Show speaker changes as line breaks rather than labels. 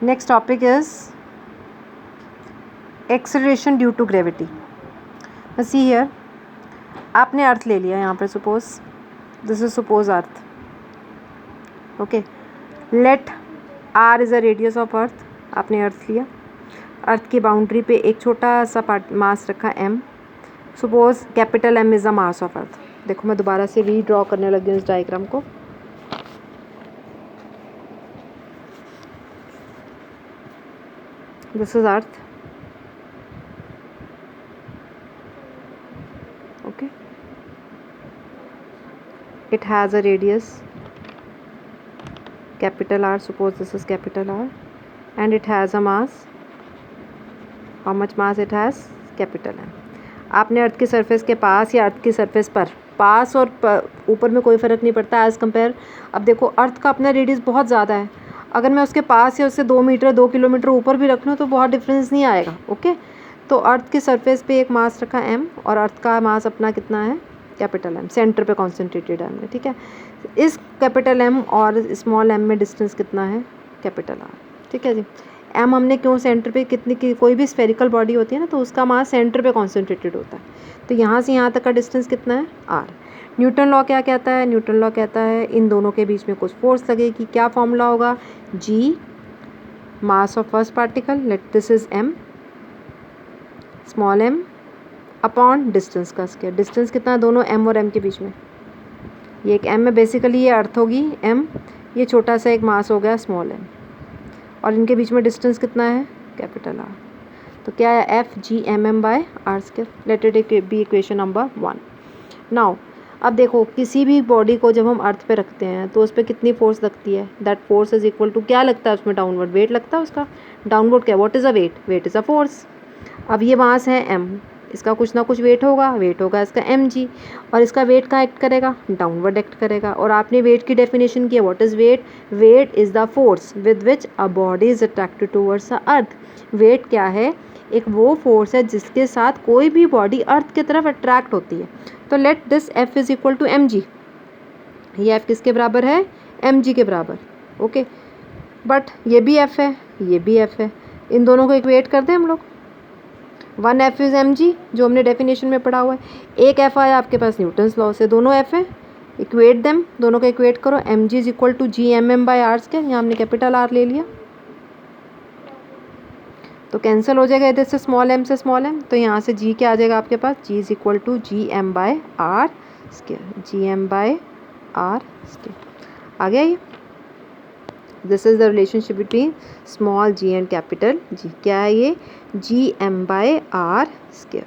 Next topic is acceleration due to gravity. See here, आपने earth ले लिया यहाँ पर, suppose this is suppose earth, okay. Let R is a radius of earth, आपने earth लिया, अर्थ की बाउंड्री पे एक छोटा सा पार्ट मास रखा m, suppose capital M is the mass of earth. देखो मैं दोबारा से रीड्रॉ करने लगी हूँ इस डायग्राम को। This is earth, okay, it has a radius capital R, suppose this is capital R, and it has a mass, how much mass it has, capital M। आपने अर्थ की सरफेस के पास या अर्थ की सरफेस पर, पास और ऊपर में कोई फ़र्क नहीं पड़ता एज़ कंपेयर। अब देखो अर्थ का अपना रेडियस बहुत ज़्यादा है, अगर मैं उसके पास या उससे 2 मीटर 2 किलोमीटर ऊपर भी रख लूँ तो बहुत डिफरेंस नहीं आएगा, ओके। तो अर्थ की सरफेस पे एक मास रखा m, और अर्थ का मास अपना कितना है, कैपिटल M, सेंटर पे कॉन्सेंट्रेटेड है हमने, ठीक है। इस कैपिटल M और स्मॉल m में डिस्टेंस कितना है, कैपिटल R, ठीक है जी। m हमने क्यों सेंटर पे, कितनी की कोई भी स्फेरिकल बॉडी होती है ना तो उसका मास सेंटर पे कॉन्सेंट्रेटेड होता है, तो यहाँ से यहाँ तक का डिस्टेंस कितना है, R। न्यूटन लॉ क्या कहता है, न्यूटन लॉ कहता है इन दोनों के बीच में कुछ फोर्स लगेगी, क्या फॉर्मूला होगा, G mass of first particle, let this is m, small m upon distance का स्क्वायर। डिस्टेंस कितना है दोनों m और m के बीच में, ये एक m है बेसिकली, ये अर्थ होगी m, ये छोटा सा एक मास हो गया स्मॉल m, और इनके बीच में डिस्टेंस कितना है, कैपिटल R। तो क्या है, F G M M by R square. Let it be equation number 1। Now अब देखो किसी भी बॉडी को जब हम अर्थ पे रखते हैं तो उस पर कितनी फोर्स लगती है, that force is equal to, क्या लगता है उसमें, डाउनवर्ड वेट लगता है उसका। डाउनवर्ड क्या, what is a weight, weight is a force. अब ये मास है m, इसका कुछ ना कुछ वेट होगा इसका mg, और इसका वेट कहाँ एक्ट करेगा, डाउनवर्ड एक्ट करेगा। और आपने वेट की डेफिनेशन की है, what is weight, weight is the force with which a body is attracted towards the earth. Weight क्या है, एक वो फोर्स है जिसके साथ कोई भी बॉडी अर्थ की तरफ अट्रैक्ट होती है। तो let this f is equal to mg, ये f किसके बराबर है, mg के बराबर, ओके। बट ये भी f है, ये भी f है, इन दोनों को इक्वेट कर दें हम लोग। 1 f इज़ mg जो हमने डेफिनेशन में पढ़ा हुआ है, एक f आया आपके पास न्यूटन्स लॉ से, दोनों f है, इक्वेट देम, दोनों को इक्वेट करो, mg is equal to G M M by R square, यहाँ हमने कैपिटल R ले लिया तो कैंसिल हो जाएगा इधर से स्मॉल m से स्मॉल m, तो यहाँ से g क्या आ जाएगा आपके पास, g is equal to G M by R square, G M by R square. आ गया ये, this is the relationship between small g and capital G। क्या है ये, G M by R square.